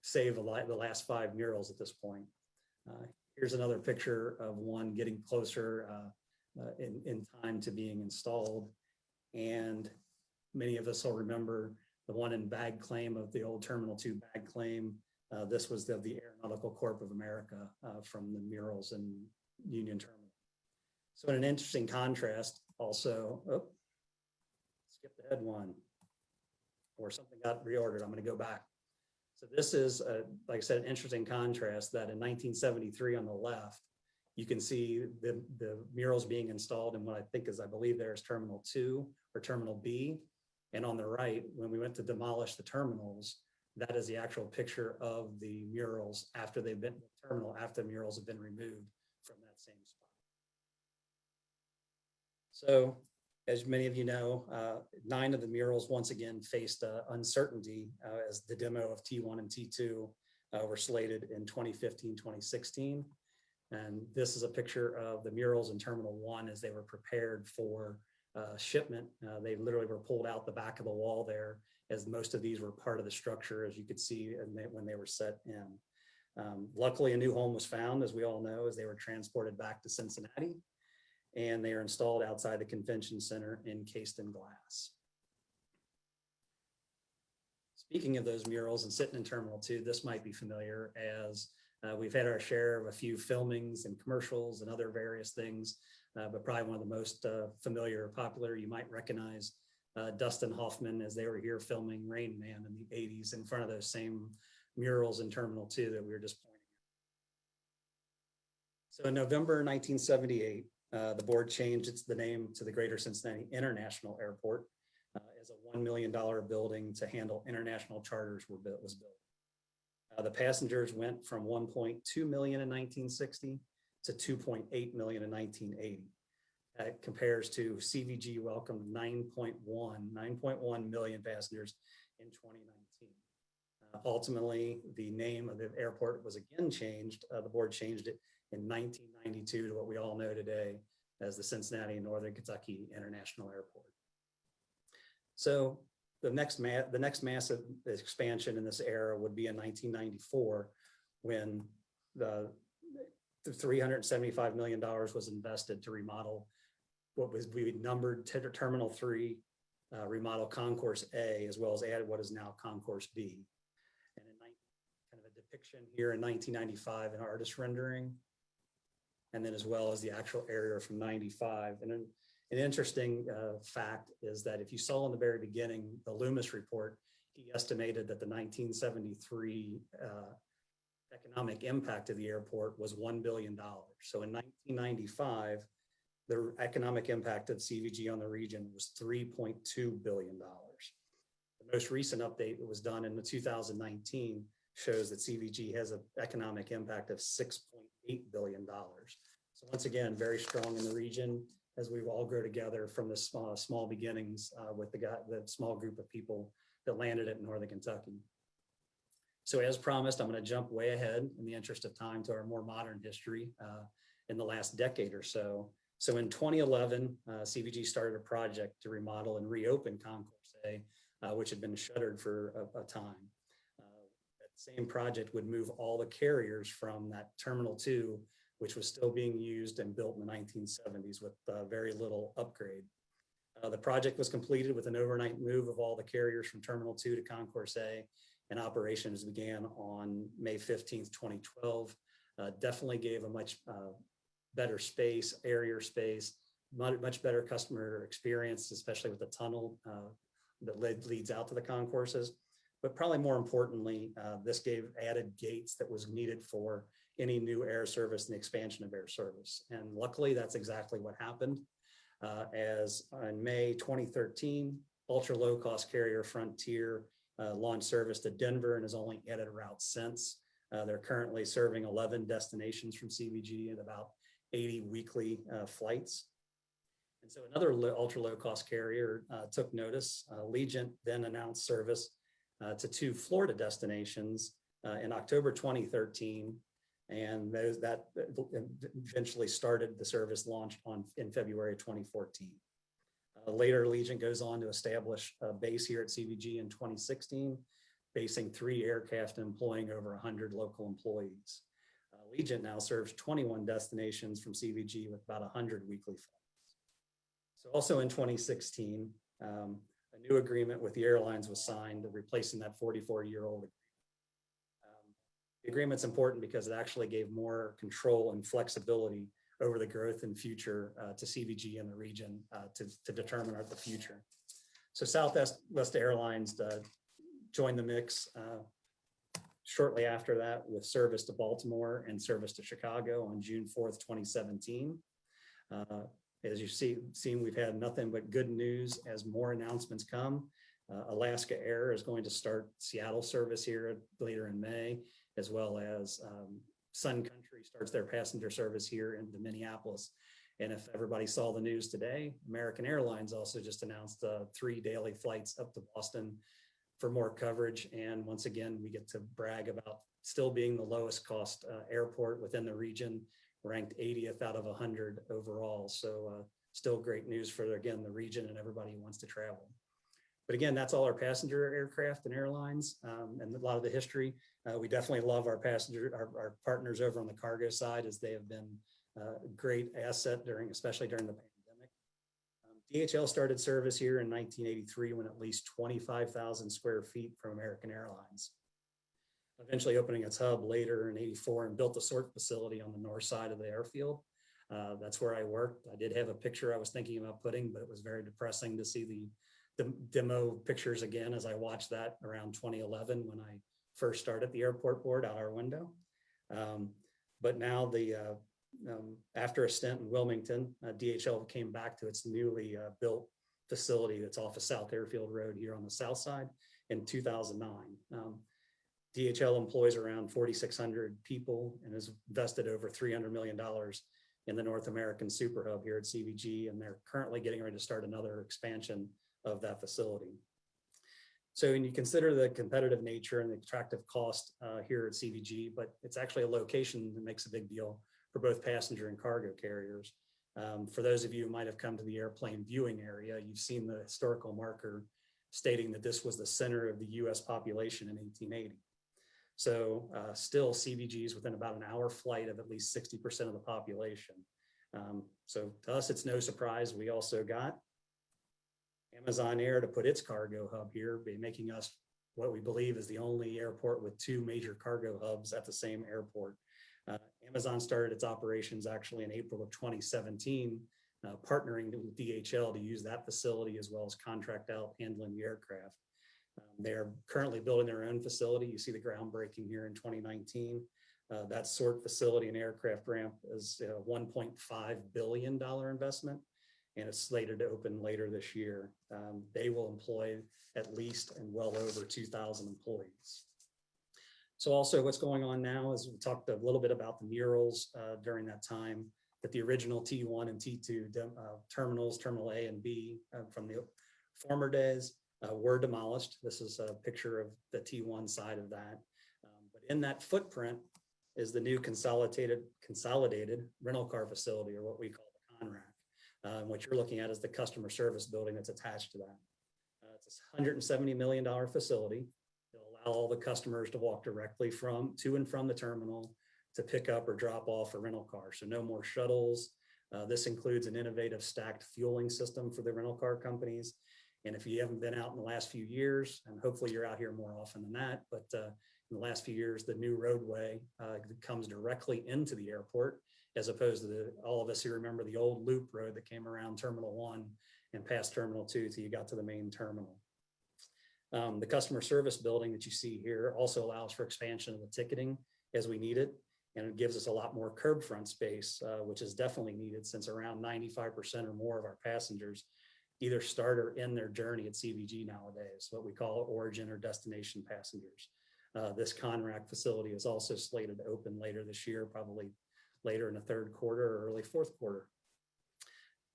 save the last 5 murals at this point. Here's another picture of one getting closer in time to being installed. And many of us will remember the one in Bag Claim of the old Terminal 2 Bag Claim. This was the Aeronautical Corp of America from the murals in Union Terminal. So in an interesting contrast, also, skip ahead one, or something got reordered. I'm going to go back. So this is, like I said, an interesting contrast that in 1973 on the left, you can see the murals being installed in what I think is, I believe there's Terminal 2 or Terminal B. And on the right, when we went to demolish the terminals, that is the actual picture of the murals after they've been after the murals have been removed from that same spot. So as many of you know, 9 of the murals once again faced uncertainty as the demo of T1 and T2 were slated in 2015, 2016. And this is a picture of the murals in Terminal 1 as they were prepared for shipment. They literally were pulled out the back of the wall there, as most of these were part of the structure, as you could see when they were set in. Luckily, a new home was found, as we all know, as they were transported back to Cincinnati, and they are installed outside the convention center encased in glass. Speaking of those murals and sitting in Terminal 2, this might be familiar, as we've had our share of a few filmings and commercials and other various things, but probably one of the most familiar or popular, you might recognize Dustin Hoffman as they were here filming Rain Man in the 80s in front of those same murals in Terminal 2 that we were just pointing at. So in November 1978, the board changed the name to the Greater Cincinnati International Airport as a $1 million building to handle international charters was built. The passengers went from 1.2 million in 1960 to 2.8 million in 1980. That compares to CVG welcomed 9.1 million passengers in 2019. Ultimately, the name of the airport was again changed. The board changed it in 1992 to what we all know today as the Cincinnati and Northern Kentucky International Airport. So the next massive expansion in this era would be in 1994, when the $375 million was invested to remodel what we numbered Terminal 3, remodel Concourse A, as well as add what is now Concourse B. And in kind of a depiction here in 1995, an artist rendering, and then as well as the actual area from 95. And an interesting fact is that if you saw in the very beginning, the Loomis report, he estimated that the 1973 economic impact of the airport was $1 billion. So in 1995, the economic impact of CVG on the region was $3.2 billion. The most recent update that was done in the 2019 shows that CVG has an economic impact of $6.8 billion. So once again, very strong in the region as we all grow together from the small beginnings with the small group of people that landed at Northern Kentucky. So as promised, I'm going to jump way ahead in the interest of time to our more modern history in the last decade or so. So in 2011, CVG started a project to remodel and reopen Concourse A, which had been shuttered for a time. That same project would move all the carriers from that Terminal 2, which was still being used and built in the 1970s with very little upgrade. The project was completed with an overnight move of all the carriers from Terminal 2 to Concourse A, and operations began on May 15th, 2012. Definitely gave a much better space, airier space, much better customer experience, especially with the tunnel that leads out to the concourses. But probably more importantly, this gave added gates that was needed for any new air service and the expansion of air service. And luckily, that's exactly what happened. As in May 2013, ultra low cost carrier Frontier launched service to Denver and has only added a route since. They're currently serving 11 destinations from CVG and about 80 weekly flights. And so another ultra low cost carrier took notice. Allegiant then announced service to 2 Florida destinations in October 2013. And that eventually started the service launched in February 2014. Later, Allegiant goes on to establish a base here at CVG in 2016, basing 3 aircraft and employing over 100 local employees. Allegiant now serves 21 destinations from CVG with about 100 weekly flights. So also in 2016, a a new agreement with the airlines was signed, replacing that 44-year-old. The agreement's important because it actually gave more control and flexibility over the growth and future to CVG in the region to determine the future. So Southwest Airlines joined the mix shortly after that with service to Baltimore and service to Chicago on June 4th, 2017. As you've seen, we've had nothing but good news as more announcements come. Alaska Air is going to start Seattle service here later in May, as well as Sun Country starts their passenger service here into Minneapolis. And if everybody saw the news today, American Airlines also just announced 3 daily flights up to Boston for more coverage. And once again, we get to brag about still being the lowest cost airport within the region, ranked 80th out of 100 overall. So still great news for, again, the region and everybody who wants to travel. But again, that's all our passenger aircraft and airlines and a lot of the history. We definitely love our our partners over on the cargo side, as they have been a great asset especially during the pandemic. DHL started service here in 1983 when it leased 25,000 square feet from American Airlines, eventually opening its hub later in 84 and built a sort facility on the north side of the airfield. That's where I worked. I did have a picture I was thinking about putting, but it was very depressing to see the demo pictures again as I watched that around 2011 when I first started the airport board out our window. But now after a stint in Wilmington, DHL came back to its newly built facility that's off of South Airfield Road here on the south side in 2009. DHL employs around 4,600 people and has invested over $300 million in the North American Super Hub here at CVG, and they're currently getting ready to start another expansion of that facility. So when you consider the competitive nature and the attractive cost here at CVG, but it's actually a location that makes a big deal for both passenger and cargo carriers. For those of you who might have come to the airplane viewing area, you've seen the historical marker stating that this was the center of the US population in 1880. So still CVG is within about an hour flight of at least 60% of the population. So to us, it's no surprise we also got Amazon Air to put its cargo hub here, making us what we believe is the only airport with 2 major cargo hubs at the same airport. Amazon started its operations actually in April of 2017, partnering with DHL to use that facility as well as contract out handling the aircraft. They're currently building their own facility. You see the groundbreaking here in 2019. That sort facility and aircraft ramp is a $1.5 billion investment, and it's slated to open later this year. They will employ at least and well over 2,000 employees. So also what's going on now is we talked a little bit about the murals during that time, that the original T1 and T2 terminals, Terminal A and B from the former days were demolished. This is a picture of the T1 side of that. But in that footprint is the new consolidated rental car facility, or what we call the CONRAC. What you're looking at is the customer service building that's attached to that. It's a $170 million facility. It'll allow all the customers to walk directly to and from the terminal to pick up or drop off a rental car. So no more shuttles. This includes an innovative stacked fueling system for the rental car companies. And if you haven't been out in the last few years, and hopefully you're out here more often than that, but in the last few years, the new roadway comes directly into the airport, as opposed to all of us who remember the old loop road that came around Terminal 1 and past Terminal 2 till you got to the main terminal. The customer service building that you see here also allows for expansion of the ticketing as we need it, and it gives us a lot more curb front space, which is definitely needed since around 95% or more of our passengers either start or end their journey at CVG nowadays, what we call origin or destination passengers. This CONRAC facility is also slated to open later this year, probably later in the third quarter or early fourth quarter.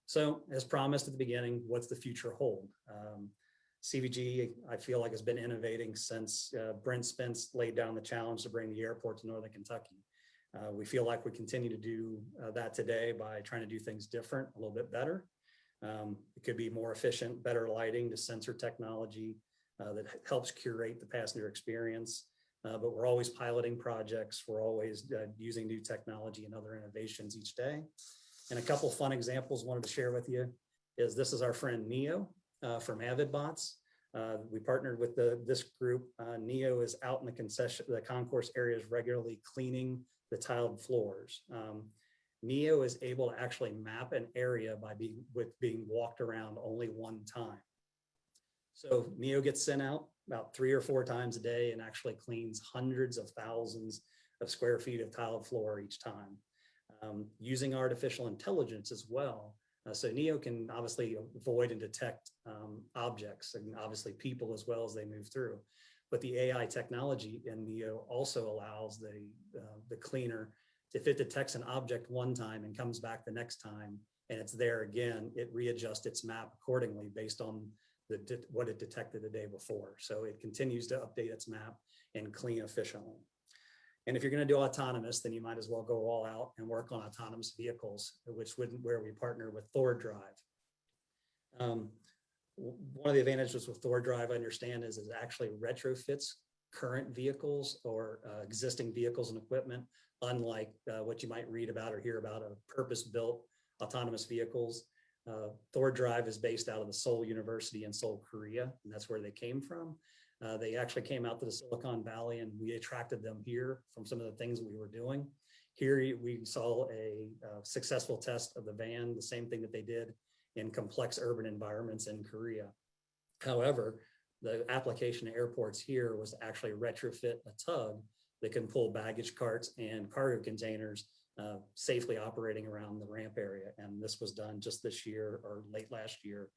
So as promised at the beginning, what's the future hold? CVG, I feel like, has been innovating since Brent Spence laid down the challenge to bring the airport to Northern Kentucky. We feel like we continue to do that today by trying to do things different, a little bit better. It could be more efficient, better lighting to sensor technology that helps curate the passenger experience. But we're always piloting projects. We're always using new technology and other innovations each day. And a couple fun examples wanted to share with you is this is our friend Neo. from Avid Bots. We partnered with this group. NEO is out in the concourse areas regularly cleaning the tiled floors. NEO is able to actually map an area by being walked around only one time. So NEO gets sent out about 3 or 4 times a day and actually cleans hundreds of thousands of square feet of tiled floor each time, using artificial intelligence as well. So NEO can obviously avoid and detect objects and obviously people as well as they move through. But the AI technology in NEO also allows the cleaner, if it detects an object one time and comes back the next time and it's there again, it readjusts its map accordingly based on what it detected the day before. So it continues to update its map and clean efficiently. And if you're going to do autonomous, then you might as well go all out and work on autonomous vehicles, where we partner with Thor Drive. One of the advantages with Thor Drive, I understand, is it actually retrofits current vehicles or existing vehicles and equipment, unlike what you might read about or hear about of purpose-built autonomous vehicles. Thor Drive is based out of the Seoul University in Seoul, Korea, and that's where they came from. They actually came out to the Silicon Valley, and we attracted them here from some of the things we were doing. Here we saw a successful test of the van, the same thing that they did in complex urban environments in Korea. However, the application to airports here was to actually retrofit a tug that can pull baggage carts and cargo containers safely operating around the ramp area. And this was done just this year or late last year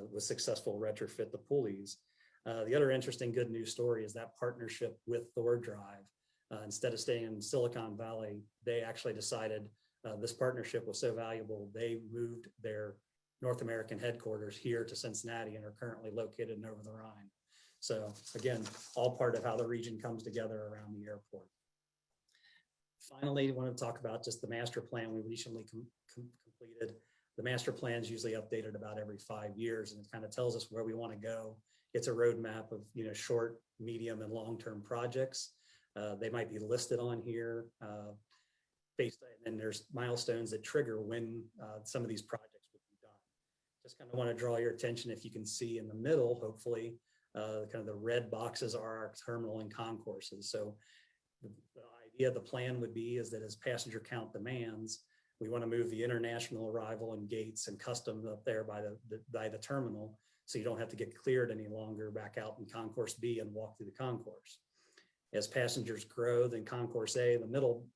with successful retrofit the pulleys. The other interesting good news story is that partnership with Thor Drive. Instead of staying in Silicon Valley, they actually decided this partnership was so valuable, they moved their North American headquarters here to Cincinnati and are currently located in over the Rhine. So again, all part of how the region comes together around the airport. Finally, I want to talk about just the master plan we recently completed. The master plan is usually updated about every 5 years, and it kind of tells us where we want to go. It's a roadmap of short, medium, and long-term projects. They might be listed on here, and there's milestones that trigger when some of these projects would be done. Just kind of want to draw your attention, if you can see in the middle, hopefully, kind of the red boxes are our terminal and concourses. So the idea of the plan would be is that as passenger count demands, we want to move the international arrival and gates and customs up there by the terminal, so you don't have to get cleared any longer back out in Concourse B and walk through the concourse. As passengers grow, then Concourse A, the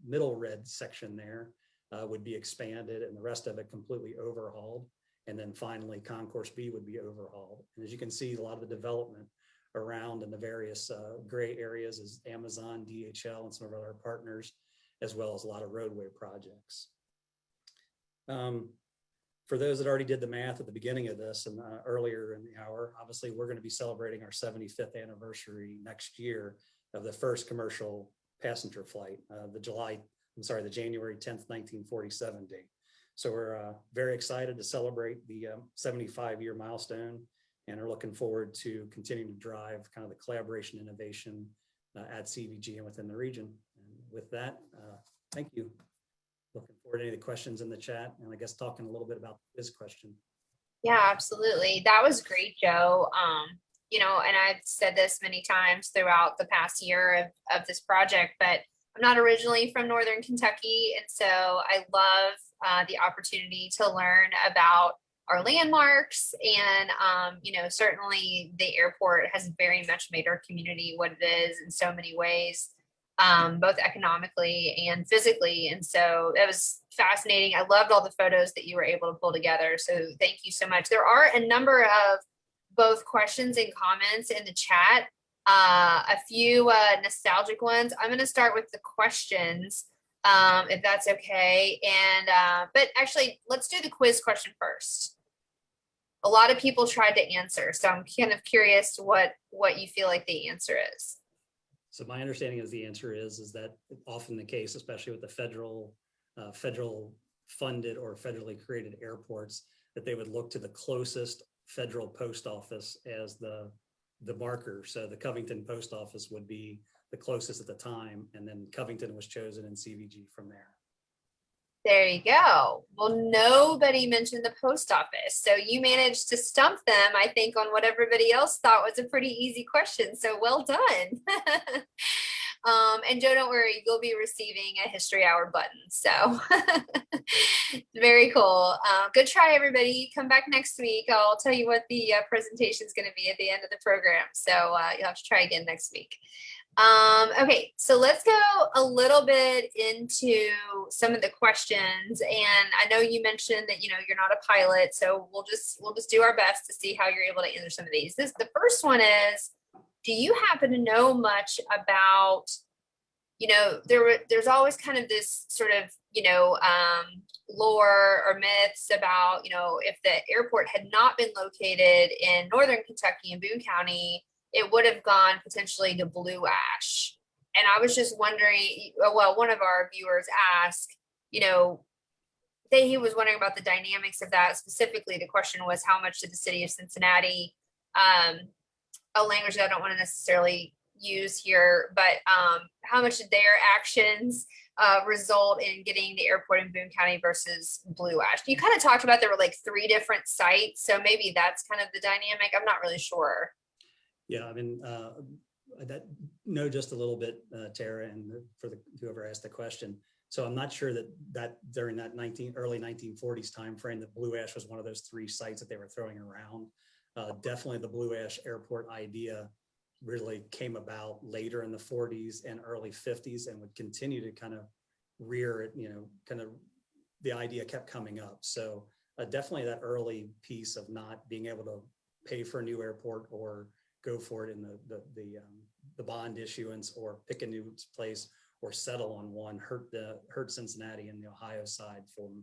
middle red section there, would be expanded and the rest of it completely overhauled. And then finally, Concourse B would be overhauled. And as you can see, a lot of the development around in the various gray areas is Amazon, DHL, and some of our other partners, as well as a lot of roadway projects. For those that already did the math at the beginning of this and earlier in the hour, obviously we're going to be celebrating our 75th anniversary next year of the first commercial passenger flight, the January 10th, 1947 date. So we're very excited to celebrate the 75-year milestone, and are looking forward to continuing to drive kind of the collaboration innovation at CVG and within the region. And with that, thank you. Looking forward to any of the questions in the chat, and I guess talking a little bit about this question.
Yeah, absolutely. That was great, Joe. And I've said this many times throughout the past year of this project, but I'm not originally from Northern Kentucky. And so I love the opportunity to learn about our landmarks. And, certainly the airport has very much made our community what it is in so many ways, both economically and physically. And so it was fascinating. I loved all the photos that you were able to pull together. So thank you so much. There are a number of both questions and comments in the chat, a few nostalgic ones. I'm going to start with the questions, if that's okay. And but actually, let's do the quiz question first. A lot of people tried to answer, so I'm kind of curious what you feel like the answer is.
So my understanding is the answer is that often the case, especially with the federal funded or federally created airports, that they would look to the closest federal post office as the marker. So the Covington post office would be the closest at the time, and then Covington was chosen and CVG from there.
There you go. Well, nobody mentioned the post office. So you managed to stump them, I think, on what everybody else thought was a pretty easy question. So well done. And Joe, don't worry, you'll be receiving a history hour button. So very cool. Good try, everybody. Come back next week. I'll tell you what the presentation is going to be at the end of the program. So you'll have to try again next week. Okay, so let's go a little bit into some of the questions. And I know you mentioned that, you know, you're not a pilot, so we'll just do our best to see how you're able to answer some of these. The first one is, do you happen to know much about, you know, there's always kind of this sort of, you know, lore or myths about, you know, if the airport had not been located in northern Kentucky and Boone County, it would have gone potentially to Blue Ash. And I was just wondering, well, one of our viewers asked, you know, he was wondering about the dynamics of that. Specifically, the question was, how much did the city of Cincinnati, a language that I don't want to necessarily use here, but how much did their actions result in getting the airport in Boone County versus Blue Ash? You kind of talked about there were like 3 different sites, so maybe that's kind of the dynamic. I'm not really sure.
Yeah, I mean, that know just a little bit, Tara, and for whoever asked the question. So I'm not sure that during that early 1940s timeframe that Blue Ash was one of those 3 sites that they were throwing around. Definitely the Blue Ash Airport idea really came about later in the 40s and early 50s and would continue to kind of rear it, you know, kind of the idea kept coming up. So definitely that early piece of not being able to pay for a new airport or go for it in the bond issuance or pick a new place or settle on one hurt Cincinnati and the Ohio side from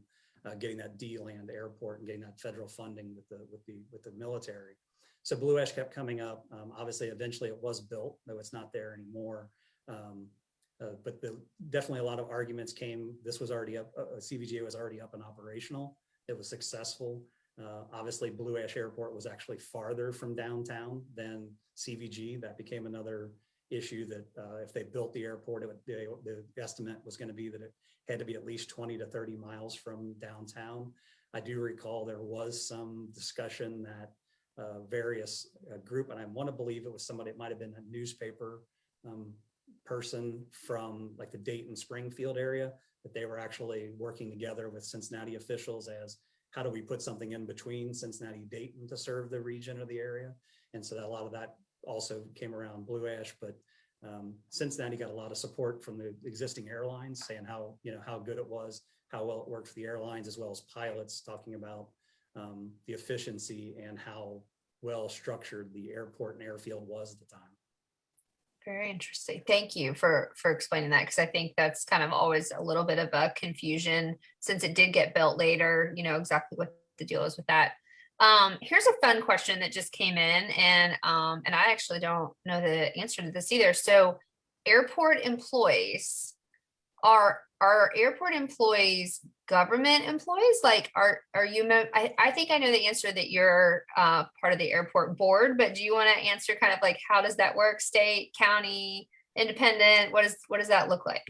getting that D-land airport and getting that federal funding with the military. So Blue Ash kept coming up. Obviously, eventually it was built, though it's not there anymore. But definitely a lot of arguments came. This was already up. CVG was already up and operational. It was successful. Obviously, Blue Ash Airport was actually farther from downtown than CVG. That became another issue that if they built the airport, the estimate was going to be that it had to be at least 20 to 30 miles from downtown. I do recall there was some discussion that various group, and I want to believe it was somebody, it might have been a newspaper person from like the Dayton Springfield area, that they were actually working together with Cincinnati officials as how do we put something in between Cincinnati Dayton to serve the region or the area. And so that a lot of that also came around Blue Ash, but Cincinnati got a lot of support from the existing airlines saying how good it was, how well it worked for the airlines, as well as pilots talking about the efficiency and how well structured the airport and airfield was at the time.
Very interesting. Thank you for explaining that, because I think that's kind of always a little bit of a confusion since it did get built later, you know, exactly what the deal is with that. Here's a fun question that just came in, and I actually don't know the answer to this either. So airport employees, are airport employees government employees? Like are you, I think I know the answer that you're part of the airport board, but do you want to answer kind of like, how does that work? State, county, independent? What does that look like?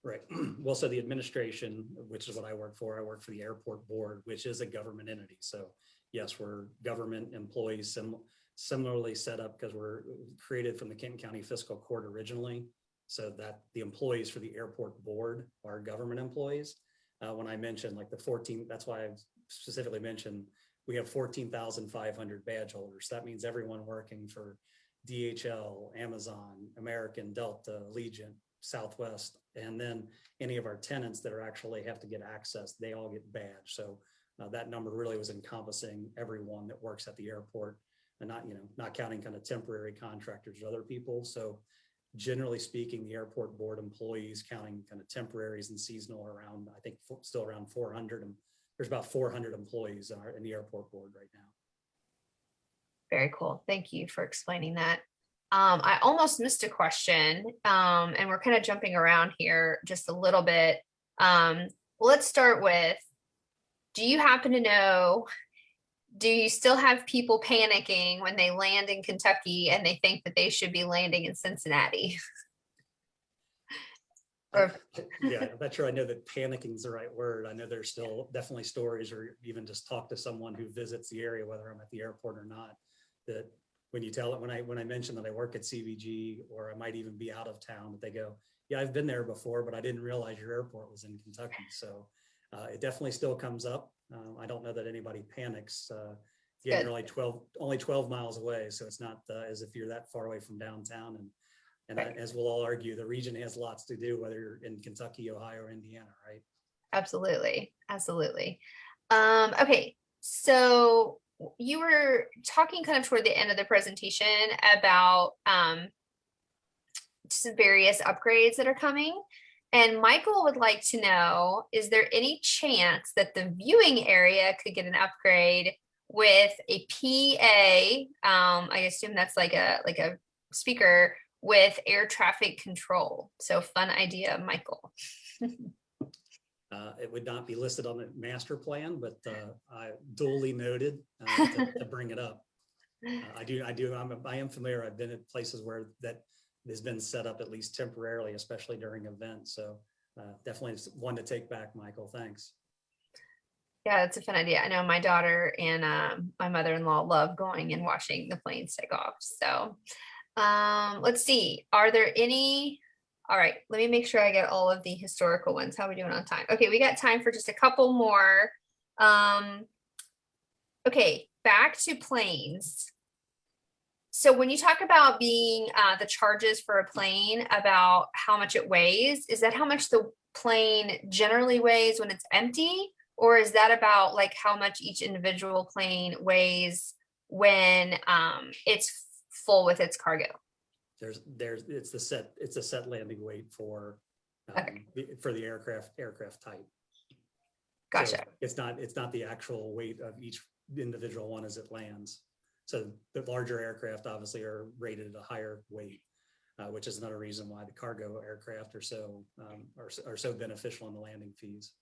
Right. Well, so the administration, which is what I work for the airport board, which is a government entity. So yes, we're government employees, similarly set up because we're created from the Kenton County Fiscal Court originally. So that the employees for the airport board are government employees. When I mentioned like the 14, that's why I specifically mentioned we have 14,500 badge holders. That means everyone working for DHL, Amazon, American, Delta, Allegiant, Southwest, and then any of our tenants that are actually have to get access, they all get badged. So that number really was encompassing everyone that works at the airport, and not counting kind of temporary contractors or other people. So generally speaking, the airport board employees, counting kind of temporaries and seasonal, around, I think still around 400, and there's about 400 employees in the airport board right now.
Very cool. Thank you for explaining that. I almost missed a question, and we're kind of jumping around here just a little bit. Let's start with, do you happen to know, do you still have people panicking when they land in Kentucky and they think that they should be landing in Cincinnati? Or
Yeah, I'm not sure I know that panicking is the right word. I know there's still definitely stories, or even just talk to someone who visits the area, whether I'm at the airport or not, that when you tell it, when I mention that I work at CVG, or I might even be out of town, that they go, yeah, I've been there before, but I didn't realize your airport was in Kentucky. So it definitely still comes up. I don't know that anybody panics. Again, you're only 12 miles away. So it's not as if you're that far away from downtown. And
Right.
as we'll all argue, the region has lots to do, whether you're in Kentucky, Ohio, or Indiana, right?
Absolutely. Absolutely. Okay. So you were talking kind of toward the end of the presentation about some various upgrades that are coming. And Michael would like to know, is there any chance that the viewing area could get an upgrade with a PA? I assume that's like a speaker with air traffic control. So fun idea, Michael.
It would not be listed on the master plan, but I duly noted to bring it up. I am familiar. I've been at places where that has been set up at least temporarily, especially during events. So definitely one to take back, Michael. Thanks.
Yeah, that's a fun idea. I know my daughter and my mother-in-law love going and watching the planes take off. So let's see. Are there any? All right, let me make sure I get all of the historical ones. How are we doing on time? Okay, we got time for just a couple more. Okay, back to planes. So when you talk about being the charges for a plane, about how much it weighs, is that how much the plane generally weighs when it's empty? Or is that about like how much each individual plane weighs when it's full with its cargo?
It's a set landing weight for the aircraft type.
Gotcha.
So it's not the actual weight of each individual one as it lands. So the larger aircraft obviously are rated at a higher weight, which is another reason why the cargo aircraft are so beneficial in the landing fees.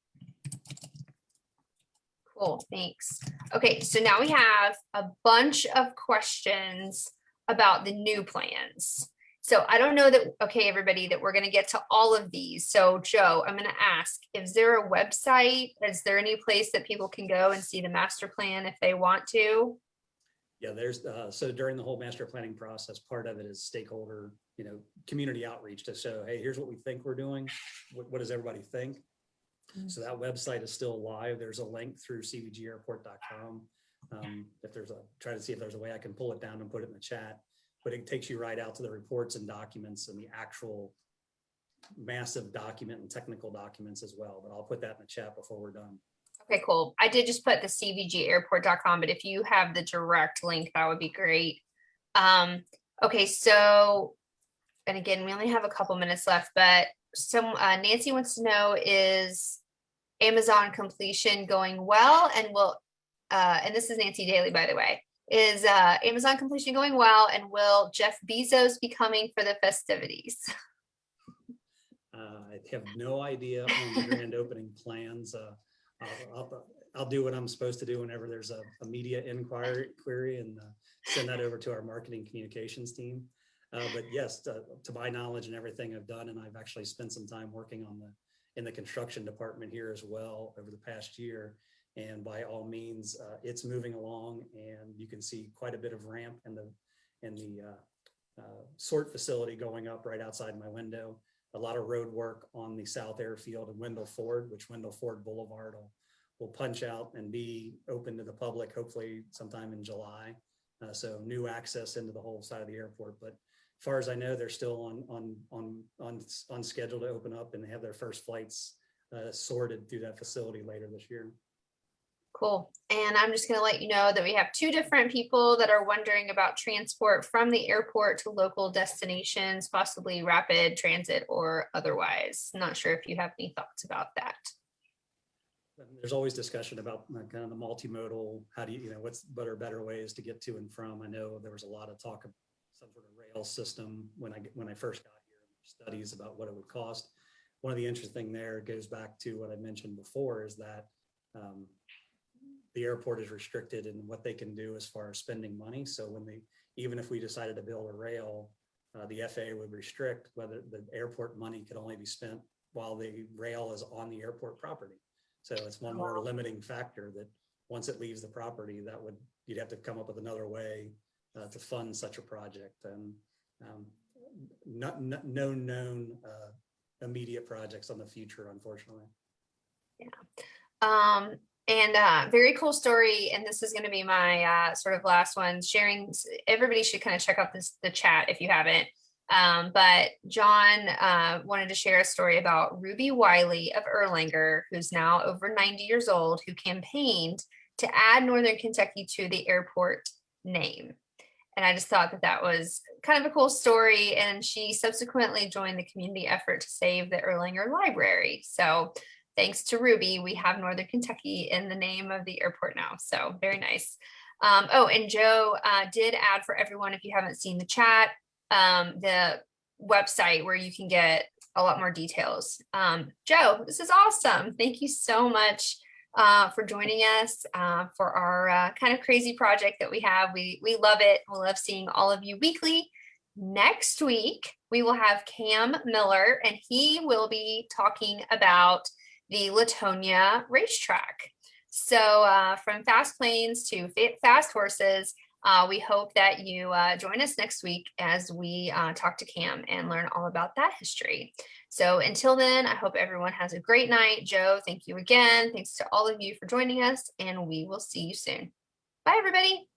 Cool, thanks. Okay, so now we have a bunch of questions about the new plans. So I don't know that, okay, everybody, that we're going to get to all of these. So Joe, I'm going to ask, is there a website? Is there any place that people can go and see the master plan if they want to?
Yeah, there's so during the whole master planning process, part of it is stakeholder, community outreach to show, hey, here's what we think we're doing. What does everybody think? So that website is still live. There's a link through cvgairport.com. Try to see if there's a way I can pull it down and put it in the chat, but it takes you right out to the reports and documents and the actual massive document and technical documents as well. But I'll put that in the chat before we're done.
Okay, cool. I did just put the cvgairport.com, but if you have the direct link, that would be great. Okay, so, and again, we only have a couple minutes left, but Nancy wants to know, is Amazon completion going well, and and this is Nancy Daly, by the way, is Amazon completion going well, and will Jeff Bezos be coming for the festivities?
I have no idea on the grand opening plans. I'll do what I'm supposed to do whenever there's a media inquiry and send that over to our marketing communications team. But yes, to my knowledge and everything I've done, and I've actually spent some time working in the construction department here as well over the past year. And by all means, it's moving along, and you can see quite a bit of ramp in the sort facility going up right outside my window. A lot of road work on the South Airfield and Wendell Ford, which Wendell Ford Boulevard will punch out and be open to the public, hopefully sometime in July. So new access into the whole side of the airport. But as far as I know, they're still on schedule to open up and have their first flights sorted through that facility later this year.
Cool. And I'm just going to let you know that we have two different people that are wondering about transport from the airport to local destinations, possibly rapid transit or otherwise. Not sure if you have any thoughts about that.
There's always discussion about kind of the multimodal, what are better ways to get to and from. I know there was a lot of talk of some sort of rail system when I first got here, studies about what it would cost. One of the interesting there goes back to what I mentioned before, is that the airport is restricted in what they can do as far as spending money. So even if we decided to build a rail, the FAA would restrict whether the airport money could only be spent while the rail is on the airport property. So it's one more limiting factor that once it leaves the property, you'd have to come up with another way to fund such a project. And no known immediate projects on the future, unfortunately.
Yeah. And very cool story. And this is going to be my sort of last one. Sharing, everybody should kind of check out the chat if you haven't. But John wanted to share a story about Ruby Wiley of Erlanger, who's now over 90 years old, who campaigned to add Northern Kentucky to the airport name. And I just thought that was kind of a cool story. And she subsequently joined the community effort to save the Erlanger Library. So thanks to Ruby, we have Northern Kentucky in the name of the airport now. So very nice. Oh, and Joe did add for everyone, if you haven't seen the chat, the website where you can get a lot more details. Joe, this is awesome. Thank you so much for joining us for our kind of crazy project that we have. We love it. We love seeing all of you weekly. Next week, we will have Cam Miller, and he will be talking about the Latonia racetrack. So from fast planes to fast horses, we hope that you join us next week as we talk to Cam and learn all about that history. So until then, I hope everyone has a great night. Joe, thank you again. Thanks to all of you for joining us, and we will see you soon. Bye, everybody.